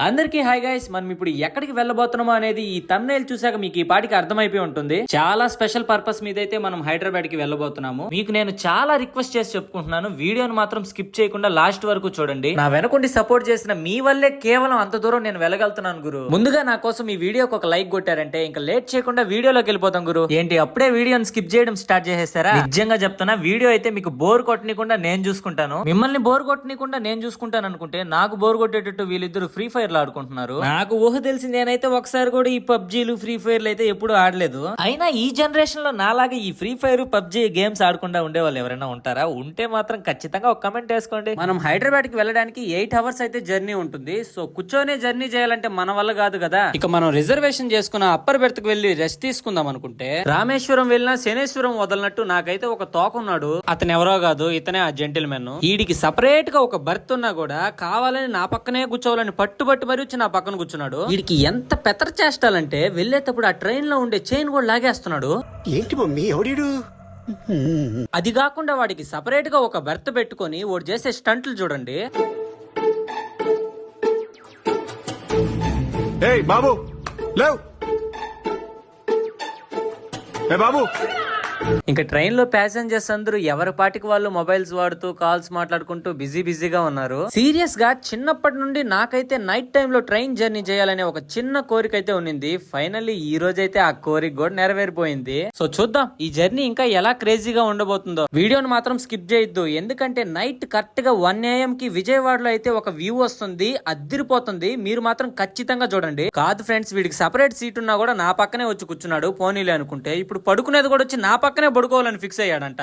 అందరికీ hi guys, మనం ఇప్పుడు ఎక్కడికి వెళ్ళబోతున్నామో అనేది ఈ థంబ్నెయిల్ చూసాక మీకు ఈ పాటికి అర్థమైపోయి ఉంటుంది. చాలా స్పెషల్ పర్పస్ మీద అయితే మనం హైదరాబాద్ కి వెళ్ళబోతున్నాము. మీకు నేను చాలా రిక్వెస్ట్ చేసి చెప్పుకుంటున్నాను, వీడియోను మాత్రం స్కిప్ చేయకుండా లాస్ట్ వరకు చూడండి. నా వెనకుండి సపోర్ట్ చేసిన మీ వల్లే కేవలం అంత దూరం నేను వెళ్ళగలుగుతున్నాను గురు. ముందుగా నా కోసం ఈ వీడియోకి ఒక లైక్ కొట్టారంటే ఇంకా లేట్ చేయకుండా వీడియోలోకి వెళ్ళిపోతాం గురు. ఏంటి అప్పుడే వీడియోని స్కిప్ చేయడం స్టార్ట్ చేసేస్తారా? నిజంగా చెప్తున్నా, వీడియో అయితే మీకు బోర్ కొట్టనీయకుండా నేను చూసుకుంటాను. మిమ్మల్ని బోర్ కొట్టనీయకుండా నేను చూసుకుంటాను అనుకుంటే నాకు బోర్ కొట్టేటట్టు వీళ్ళిద్దరు ఫ్రీ ఫైర్ ఆడుకుంటున్నారు. నాకు ఊహ తెలిసి నేనైతే ఒకసారి కూడా ఈ పబ్జీలు ఫ్రీ ఫైర్లు అయితే ఎప్పుడు ఆడలేదు. అయినా ఈ జనరేషన్ లో నాలాగా ఈ ఫ్రీ ఫైర్ పబ్జీ గేమ్స్ ఆడకుండా ఉండే వాళ్ళు ఎవరైనా ఉంటారా? ఉంటే మాత్రం ఖచ్చితంగా ఒక కమెంట్ వేసుకోండి. మనం హైదరాబాద్ కి వెళ్ళడానికి 8 hours అయితే జర్నీ ఉంటుంది. సో కూర్చొనే జర్నీ చేయాలంటే మన వల్ల కాదు కదా. ఇక మనం రిజర్వేషన్ చేసుకున్న అప్పర్ బెర్త్ కి వెళ్లి రెస్ట్ తీసుకుందాం అనుకుంటే రామేశ్వరం వెళ్ళినా శనేశ్వరం వదలనట్టు నాకైతే ఒక తోకున్నాడు. అతను ఎవరో కాదు, ఇతనే ఆ జెంటిల్మెన్. వీడికి సపరేట్ గా ఒక బెర్త్ ఉన్నా కూడా కావాలని నా పక్కనే కూర్చోవాలని పట్టుబట్టి మరి వచ్చి నా పక్కన కూర్చున్నాడు. వీడికి ఎంత పెత్తర చేస్తాలంటే వెళ్ళేటప్పుడు ఆ ట్రైన్ లో ఉండే చైన్ కూడా లాగేస్తున్నాడు. ఏంటి మమ్మీ ఎవడీడు? అది కాకుండా వాడికి సపరేట్ గా ఒక బెర్త్ పెట్టుకొని వాడు చేసే స్టంట్లు చూడండి. ఏయ్ బాబు లేవ్. ఏ బాబు, ఇంకా ట్రైన్ లో ప్యాసింజర్స్ అందరూ ఎవరి పాటికి వాళ్ళు మొబైల్స్ వాడుతూ కాల్స్ మాట్లాడుకుంటూ బిజీగా ఉన్నారు. సీరియస్ గా చిన్నప్పటి నుండి నాకైతే నైట్ టైమ్ లో ట్రైన్ జర్నీ చేయాలనే ఒక చిన్న కోరిక అయితే ఉన్నింది. ఫైనల్లీ ఈ రోజు అయితే ఆ కోరిక కూడా నెరవేరిపోయింది. సో చూద్దాం ఈ జర్నీ ఇంకా ఎలా క్రేజీగా ఉండబోతుందో. వీడియోని మాత్రం స్కిప్ చేయొద్దు, ఎందుకంటే నైట్ కరెక్ట్ గా 1 AM కి విజయవాడలో అయితే ఒక వ్యూ వస్తుంది, అద్దిరిపోతుంది. మీరు మాత్రం ఖచ్చితంగా చూడండి. కాదు ఫ్రెండ్స్, వీడికి సపరేట్ సీట్ ఉన్నా కూడా నా పక్కనే వచ్చి కూర్చున్నాడు. పోనీలే అనుకుంటే ఇప్పుడు పడుకునేది కూడా వచ్చి నా పక్కనే పడుకోవాలని ఫిక్స్ అయ్యాడంట.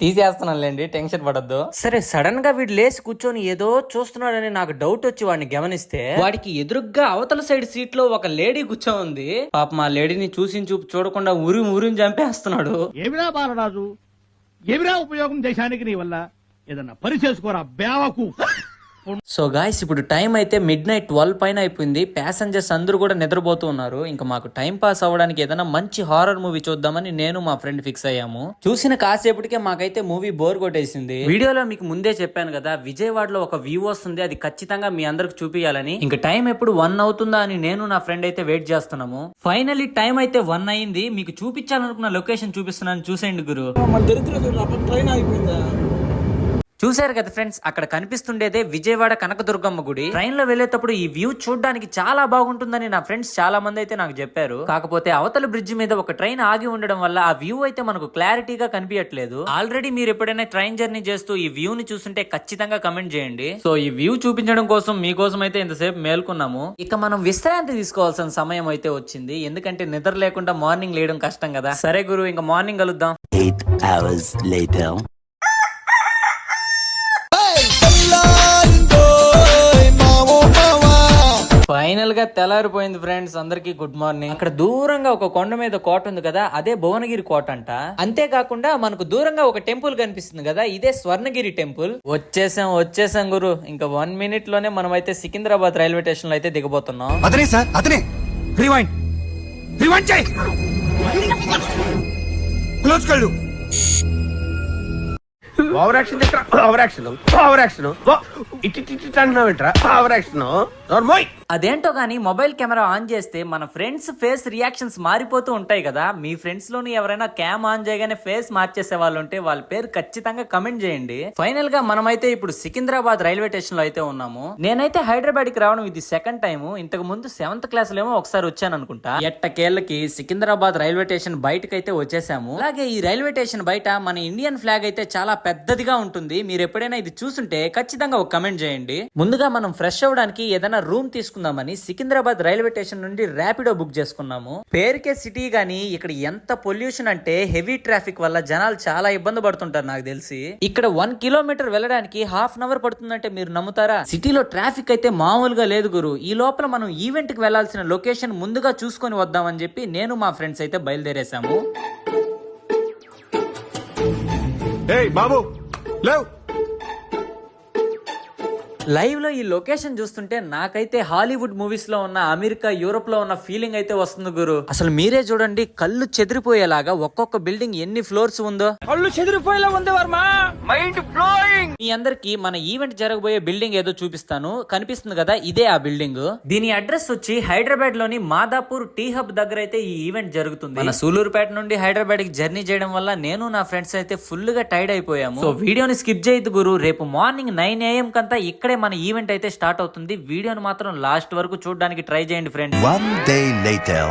తీసేస్తున్నానులేండి, టెన్షన్ పడద్దు. సరే, సడన్ గా వీడు లేచి కూర్చొని ఏదో చూస్తున్నాడని నాకు డౌట్ వచ్చి వాడిని గమనిస్తే వాడికి ఎదురుగ్గా అవతల సైడ్ సీట్ లో ఒక లేడీ కూర్చోంది. పాప మా లేడీని చూపు చూడకుండా ఉరిని చంపేస్తున్నాడు. ఏమిరా బాలరాజు, ఏమిరా ఉపయోగం దేశానికి నీ వల్ల? ఏదన్నా పని చేసుకోరా బేవకు. సో గాయ్స్, ఇప్పుడు టైం అయితే midnight 12 పైన అయిపోయింది. ప్యాసింజర్స్ అందరూ కూడా నిద్రపోతూ ఉన్నారు. ఇంకా మాకు టైం పాస్ అవ్వడానికి ఏదైనా మంచి హారర్ మూవీ చూద్దామని నేను మా ఫ్రెండ్ ఫిక్స్ అయ్యాము. చూసిన కాసేపటికే మాకైతే మూవీ బోర్ కొట్టేసింది. వీడియోలో మీకు ముందే చెప్పాను కదా, విజయవాడలో ఒక వ్యూ వస్తుంది, అది ఖచ్చితంగా మీ అందరికి చూపించాలని. ఇంకా టైం ఎప్పుడు 1 అవుతుందా అని నేను నా ఫ్రెండ్ అయితే వెయిట్ చేస్తున్నాము. ఫైనల్లీ టైం అయితే 1 అయింది. మీకు చూపించాలనుకున్న లొకేషన్ చూపిస్తున్నాను, చూసేయండి గురు. చూసారు కదా ఫ్రెండ్స్, అక్కడ కనిపిస్తుండేదే విజయవాడ కనకదుర్గమ్మ గుడి. ట్రైన్ లో వెళ్లేటప్పుడు ఈ వ్యూ చూడడానికి చాలా బాగుంటుందని నా ఫ్రెండ్స్ చాలా మంది అయితే నాకు చెప్పారు. కాకపోతే అవతల బ్రిడ్జ్ మీద ఒక ట్రైన్ ఆగి ఉండడం వల్ల ఆ వ్యూ అయితే మనకు క్లారిటీగా కనిపించట్లేదు. ఆల్రెడీ మీరు ఎప్పుడైనా ట్రైన్ జర్నీ చేస్తూ ఈ వ్యూ ని చూస్తుంటే ఖచ్చితంగా కమెంట్ చేయండి. సో ఈ వ్యూ చూపించడం కోసం మీకోసం అయితే ఇంతసేపు మేల్కొన్నాము. ఇక మనం విశ్రాంతి తీసుకోవాల్సిన సమయం అయితే వచ్చింది, ఎందుకంటే నిద్ర లేకుండా మార్నింగ్ లేయడం కష్టం కదా. సరే గురు, ఇంకా మార్నింగ్ కలుద్దాం. 8 hours later. ఫైనల్ గా తెల్లారిపోయింది ఫ్రెండ్స్, అందరికి గుడ్ మార్నింగ్. అక్కడ దూరంగా ఒక కొండ మీద కోట ఉంది కదా, అదే భువనగిరి కోట అంట. అంతేకాకుండా మనకు దూరంగా ఒక టెంపుల్ కనిపిస్తుంది కదా, ఇదే స్వర్ణగిరి టెంపుల్. వచ్చేసాం గురు. ఇంకా 1 minute లోనే మనం అయితే సికింద్రాబాద్ రైల్వే స్టేషన్ లో అయితే దిగబోతున్నాం. అతనే సార్, అతనే. రివైండ్ చేయి. క్లోజ్ కళ్ళు. Over action over action. అదేంటో గానీ మొబైల్ కెమెరా ఆన్ చేస్తే మన ఫ్రెండ్స్ ఫేస్ రియాక్షన్స్ మారిపోతూ ఉంటాయి కదా. మీ ఫ్రెండ్స్ లోని ఎవరైనా క్యామ్ ఆన్ చేయగానే ఫేస్ మార్చేసే వాళ్ళు ఉంటే వాళ్ళ పేరు ఖచ్చితంగా కమెంట్ చేయండి. ఫైనల్ గా మనమైతే ఇప్పుడు సికింద్రాబాద్ రైల్వే స్టేషన్ లో అయితే ఉన్నాము. నేనైతే హైదరాబాద్ కి రావడం ఇది సెకండ్ టైం. ఇంతకు ముందు 7th క్లాస్ లో ఏమో ఒకసారి వచ్చాను అనుకుంటా. ఎట్టకేళ్లకి సికింద్రాబాద్ రైల్వే స్టేషన్ బయటకు అయితే వచ్చేసాము. అలాగే ఈ రైల్వే స్టేషన్ బయట మన ఇండియన్ ఫ్లాగ్ అయితే చాలా పెద్దదిగా ఉంటుంది. మీరు ఎప్పుడైనా ఇది చూసుంటే ఖచ్చితంగా ఒక కమెంట్ చేయండి. ముందుగా మనం ఫ్రెష్ అవ్వడానికి ఏదైనా రూమ్ తీసుకుందామని సికింద్రాబాద్ రైల్వే స్టేషన్ నుండి ర్యాపిడో బుక్ చేసుకున్నాము. పేరుకే సిటీ గానీ ఇక్కడ ఎంత పొల్యూషన్ అంటే హెవీ ట్రాఫిక్ వల్ల జనాలు చాలా ఇబ్బంది పడుతుంటారు. నాకు తెలిసి ఇక్కడ 1 kilometer వెళ్ళడానికి 1/2 hour పడుతుందంటే మీరు నమ్ముతారా? సిటీలో ట్రాఫిక్ అయితే మామూలుగా లేదు గురు. ఈ లోపల మనం ఈవెంట్ కి వెళ్లాల్సిన లొకేషన్ ముందుగా చూసుకొని వద్దామని చెప్పి నేను మా ఫ్రెండ్స్ అయితే బయలుదేరేసాము. ఏయ్ బాబు లేవ్. లైవ్ లో ఈ లొకేషన్ చూస్తుంటే నాకైతే హాలీవుడ్ మూవీస్ లో ఉన్న అమెరికా, యూరోప్ లో ఉన్న ఫీలింగ్ అయితే వస్తుంది గురు. అసలు మీరే చూడండి, కళ్ళు చెదిరిపోయేలాగా ఒక్కొక్క బిల్డింగ్ ఎన్ని ఫ్లోర్స్ ఉందో. కళ్ళు చెదిరిపోయేలా ఉంది వర్మ. Mind blowing. మీ అందరికి మన ఈవెంట్ జరగబోయే బిల్డింగ్ ఏదో చూపిస్తాను. కనిపిస్తుంది కదా, ఇదే ఆ బిల్డింగ్. దీని అడ్రస్ వచ్చి హైదరాబాద్ లోని మాదాపూర్ టీ హబ్ దగ్గర అయితే ఈ ఈవెంట్ జరుగుతుంది. మన సూలూరుపేట నుండి హైదరాబాద్ కి జర్నీ చేయడం వల్ల నేను నా ఫ్రెండ్స్ అయితే ఫుల్ గా టైర్డ్ అయిపోయాము. సో వీడియోని స్కిప్ చేయొద్దు గురు. రేపు మార్నింగ్ 9 AM కంతా ఇక్కడే మన ఈవెంట్ అయితే స్టార్ట్ అవుతుంది. వీడియోని మాత్రం లాస్ట్ వరకు చూడడానికి ట్రై చేయండి friends. One day later.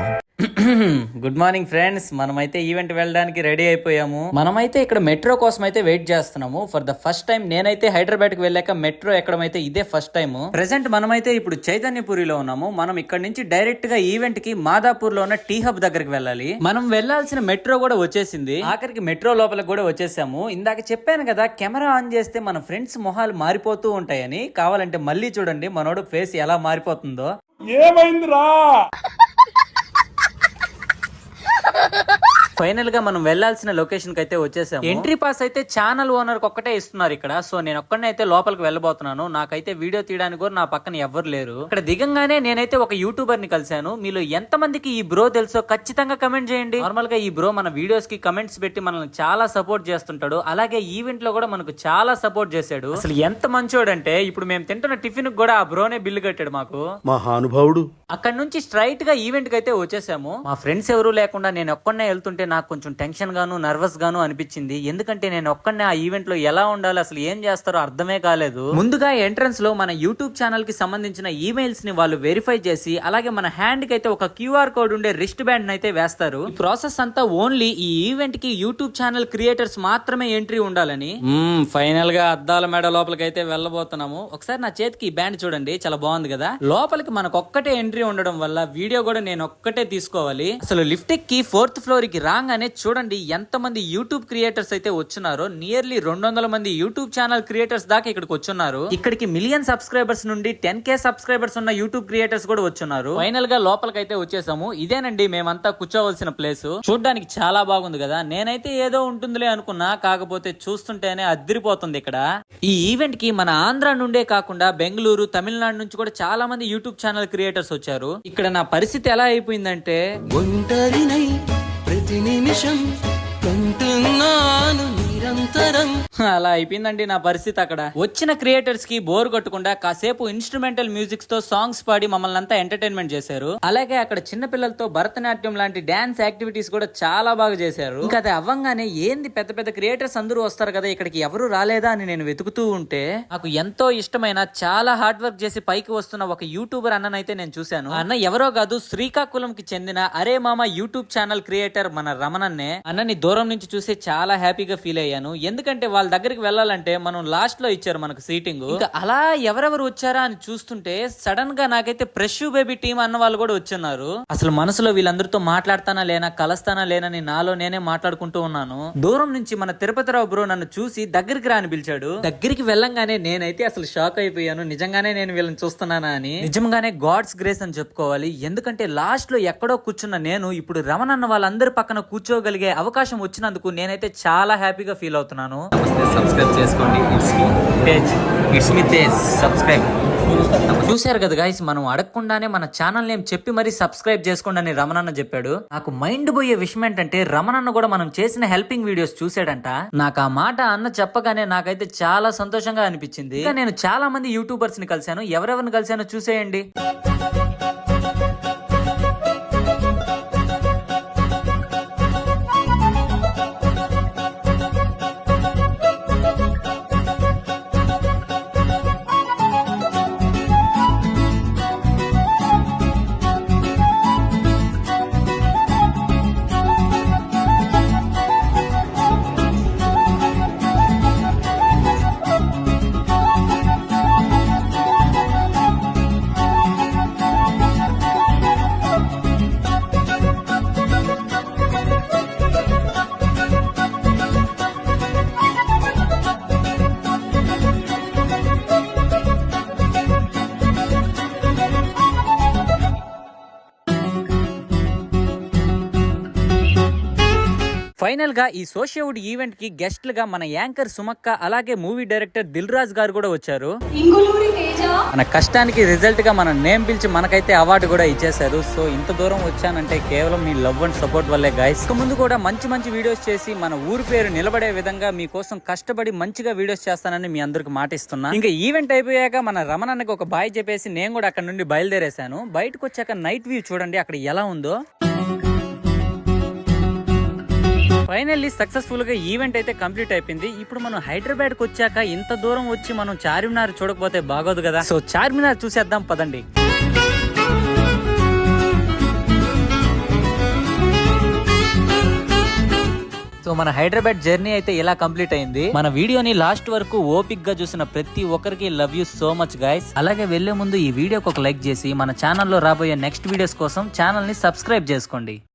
Good morning friends, మనమైతే ఈవెంట్ వెళ్ళడానికి రెడీ అయిపోయాము. మనమైతే ఇక్కడ మెట్రో కోసం అయితే వెయిట్ చేస్తున్నాము. ఫర్ ద ఫస్ట్ టైం నేనైతే హైదరాబాద్ కి వెళ్ళాక మెట్రో ఎక్కడం అయితే ఇదే ఫస్ట్ టైం. ప్రెసెంట్ మనమైతే ఇప్పుడు చైతన్యపురిలో ఉన్నాము. మనం ఇక్కడ నుంచి డైరెక్ట్ గా ఈవెంట్ కి మాదాపూర్ లో ఉన్న టీ హబ్ దగ్గరికి వెళ్ళాలి. మనం వెళ్లాల్సిన మెట్రో కూడా వచ్చేసింది. ఆఖరికి మెట్రో లోపలికి కూడా వచ్చేసాము. ఇందాక చెప్పాను కదా, కెమెరా ఆన్ చేస్తే మన ఫ్రెండ్స్ మొహాలు మారిపోతూ ఉంటాయని. కావాలంటే మళ్ళీ చూడండి మనోడు ఫేస్ ఎలా మారిపోతుందో. ఫైనల్ గా మనం వెళ్లాల్సిన లొకేషన్ కి అయితే వచ్చేసాము. ఎంట్రీ పాస్ అయితే ఛానల్ ఓనర్ ఒక్కటే ఇస్తున్నారు ఇక్కడ. సో నేను ఒక్కనే అయితే లోపలికి వెళ్ళబోతున్నాను. నాకైతే వీడియో తీయడానికి కూడా నా పక్కన ఎవ్వరు లేరు. ఇక్కడ దిగంగానే నేనైతే ఒక యూట్యూబర్ ని కలిశాను. మీలో ఎంత మందికి ఈ బ్రో తెలుసో ఖచ్చితంగా కమెంట్ చేయండి. నార్మల్ గా ఈ బ్రో మన వీడియోస్ కి కమెంట్స్ పెట్టి మనల్ని చాలా సపోర్ట్ చేస్తుంటాడు. అలాగే ఈవెంట్ లో కూడా మనకు చాలా సపోర్ట్ చేశాడు. అసలు ఎంత మంచోడు అంటే ఇప్పుడు మేము తింటున్న టిఫిన్ కూడా ఆ బ్రోనే బిల్లు కట్టాడు మాకు. మహానుభావుడు. అక్కడ నుంచి స్ట్రైట్ గా ఈవెంట్ కి అయితే వచ్చేసాము. మా ఫ్రెండ్స్ ఎవరు లేకుండా నేను ఒక్కనే వెళ్తుంటే నాకు కొంచెం టెన్షన్ గాను, నర్వస్ గాను అనిపించింది. ఎందుకంటే నేను ఒక్కనే ఆ ఈవెంట్ లో ఎలా ఉండాలి, అసలు ఏం చేస్తారో అర్థమే కాలేదు. ముందుగా ఎంట్రన్స్ లో మన యూట్యూబ్ ఛానల్ కి సంబంధించిన ఈమెయిల్స్ ని వాళ్ళు వెరిఫై చేసి, అలాగే మన హ్యాండ్ కి అయితే ఒక QR కోడ్ ఉండే రిస్ట్ బ్యాండ్ అయితే వేస్తారు. ఈ ప్రాసెస్ అంతా ఓన్లీ ఈ ఈవెంట్ కి యూట్యూబ్ ఛానల్ క్రియేటర్స్ మాత్రమే ఎంట్రీ ఉండాలని. ఫైనల్ గా అద్దాల మేడ లోపలికి అయితే వెళ్ళబోతున్నాము. ఒకసారి నా చేతికి ఈ బ్యాండ్ చూడండి, చాలా బాగుంది కదా. లోపలికి మనకు ఒక్కటే ఎంట్రీ ఉండడం వల్ల వీడియో కూడా నేను ఒక్కటే తీసుకోవాలి. అసలు లిఫ్ట్ కి 4th ఫ్లోర్ కి రాగానే చూడండి ఎంత మంది యూట్యూబ్ క్రియేటర్స్ అయితే వచ్చున్నారో. నియర్లీ 200 మంది యూట్యూబ్ ఛానల్ క్రియేటర్స్ దాకా ఇక్కడికి వచ్చున్నారు. ఇక్కడికి 1 మిలియన్ సబ్స్క్రైబర్స్ నుండి 10K సబ్స్క్రైబర్స్ ఉన్న యూట్యూబ్ క్రియేటర్స్ కూడా వచ్చున్నారు. ఫైనల్ గా లోపలికి అయితే వచ్చేసాము. ఇదేనండి మేమంతా కూర్చోవలసిన ప్లేస్. చూడడానికి చాలా బాగుంది కదా. నేనైతే ఏదో ఉంటుందిలే అనుకున్నా, కాకపోతే చూస్తుంటేనే అదిరిపోతుంది ఇక్కడ. ఈ ఈవెంట్ కి మన ఆంధ్ర నుండే కాకుండా బెంగళూరు, తమిళనాడు నుంచి కూడా చాలా మంది యూట్యూబ్ ఛానల్ క్రియేటర్స్ వచ్చారు. ఇక్కడ నా పరిస్థితి ఎలా అయిపోయిందంటే, ఒంటరినై ప్రతి నిమిషం కంటున్నాను నిరంతరం. అలా అయిపోయిందండి నా పరిస్థితి. అక్కడ వచ్చిన క్రియేటర్స్ కి బోర్ కొట్టకుండా కాసేపు ఇన్స్ట్రుమెంటల్ మ్యూజిక్స్ తో సాంగ్స్ పాడి మమ్మల్ని అంతా ఎంటర్టైన్మెంట్ చేశారు. అలాగే అక్కడ చిన్న పిల్లలతో భరతనాట్యం లాంటి డాన్స్ యాక్టివిటీస్ కూడా చాలా బాగా చేశారు. ఇంకా అది అవ్వంగానే ఏంది పెద్ద పెద్ద క్రియేటర్స్ అందరూ వస్తారు కదా, ఇక్కడికి ఎవరు రాలేదా అని నేను వెతుకుతూ ఉంటే నాకు ఎంతో ఇష్టమైన, చాలా హార్డ్ వర్క్ చేసి పైకి వస్తున్న ఒక యూట్యూబర్ అన్ననైతే నేను చూశాను. అన్న ఎవరో కాదు, శ్రీకాకుళం కి చెందిన అరే మామ యూట్యూబ్ ఛానల్ క్రియేటర్ మన రమణన్నే. అన్నని దూరం నుంచి చూసి చాలా హ్యాపీగా ఫీల్ అయ్యాను. ఎందుకంటే వాళ్ళ దగ్గరికి వెళ్ళాలంటే మనం లాస్ట్ లో ఇచ్చారు మనకు సీటింగ్. ఇంకా అలా ఎవరెవరు వచ్చారా అని చూస్తుంటే సడన్ గా నాకైతే ప్రెష్ బేబీ టీమ్ అన్న వాళ్ళు కూడా వచ్చున్నారు. అసలు మనసులో వీళ్ళందరితో మాట్లాడతానా లేనా, కలుస్తానా లేనని నాలో నేనే మాట్లాడుకుంటూ ఉన్నాను. దూరం నుంచి మన తిరుపతిరావు బ్రో నన్ను చూసి దగ్గరికి రాని పిలిచాడు. దగ్గరికి వెళ్ళంగానే నేనైతే అసలు షాక్ అయిపోయాను. నిజంగానే నేను వీళ్ళని చూస్తున్నానా అని. నిజంగానే గాడ్స్ గ్రేస్ అని చెప్పుకోవాలి. ఎందుకంటే లాస్ట్ లో ఎక్కడో కూర్చున్న నేను ఇప్పుడు రమణన్న వాళ్ళందరి పక్కన కూర్చోగలిగే అవకాశం వచ్చినందుకు నేనైతే చాలా హ్యాపీగా ఫీల్ అవుతున్నాను. సబ్స్క్రైబ్ చేసుకోండి. It's me Tej. సబ్స్క్రైబ్. చూశారు కదా గైస్, మనం అడగకుండానే మన ఛానల్ నేమ్ చెప్పి మరీ సబ్స్క్రైబ్ చేసుకోండి అని రమణన్న చెప్పాడు. నాకు మైండ్ పోయే విషయం ఏంటంటే రమణన్న కూడా మనం చేసిన హెల్పింగ్ వీడియోస్ చూసాడంట. నాకు ఆ మాట అన్న చెప్పగానే నాకైతే చాలా సంతోషంగా అనిపించింది. ఇంకా నేను చాలా మంది యూట్యూబర్స్ ని కలిశాను. ఎవరెవరిని కలిశానో చూసేయండి. ఫైనల్ గా ఈ సోషియోవుడ్ ఈవెంట్ కి గెస్ట్ లుగా మన యాంకర్ సుమక్క అలాగే మూవీ డైరెక్టర్ దిల్ రాజ్ గారు కూడా వచ్చారు. మన కష్టానికి రిజల్ట్ గా మన నేమ్ పిలిచి మనకైతే అవార్డు కూడా ఇచ్చేశారు. సో ఇంత దూరం వచ్చానంటే కేవలం మీ లవ్ అండ్ సపోర్ట్ వల్లే గైస్. ఇక ముందు కూడా మంచి వీడియోస్ చేసి మన ఊరి పేరు నిలబడే విధంగా మీకోసం కష్టపడి మంచిగా వీడియోస్ చేస్తానని మీ అందరికి మాటిస్తున్నా. ఇంకా ఈవెంట్ అయిపోయాక మన రమణన్నకి ఒక బాయ్ చెప్పేసి నేను కూడా అక్కడ నుండి బయలుదేరేశాను. బయటకు వచ్చాక నైట్ వ్యూ చూడండి అక్కడ ఎలా ఉందో. ఫైనల్లీ సక్సెస్ఫుల్ గా ఈవెంట్ అయితే కంప్లీట్ అయిపోయింది. ఇప్పుడు మనం హైదరాబాద్ కు వచ్చాక ఇంత దూరం వచ్చి మనం చార్మినార్ చూడకపోతే బాగోదు కదా. సో చార్మినార్ చూసేద్దాం పదండి. సో మన హైదరాబాద్ జర్నీ అయితే ఇలా కంప్లీట్ అయింది. మన వీడియోని లాస్ట్ వరకు ఓపిక్ గా చూసిన ప్రతి ఒక్కరికి love you so much guys. అలాగే వెళ్లే ముందు ఈ వీడియోకి ఒక లైక్ చేసి మన ఛానల్లో రాబోయే నెక్స్ట్ వీడియోస్ కోసం ఛానల్ ని సబ్స్క్రైబ్ చేసుకోండి.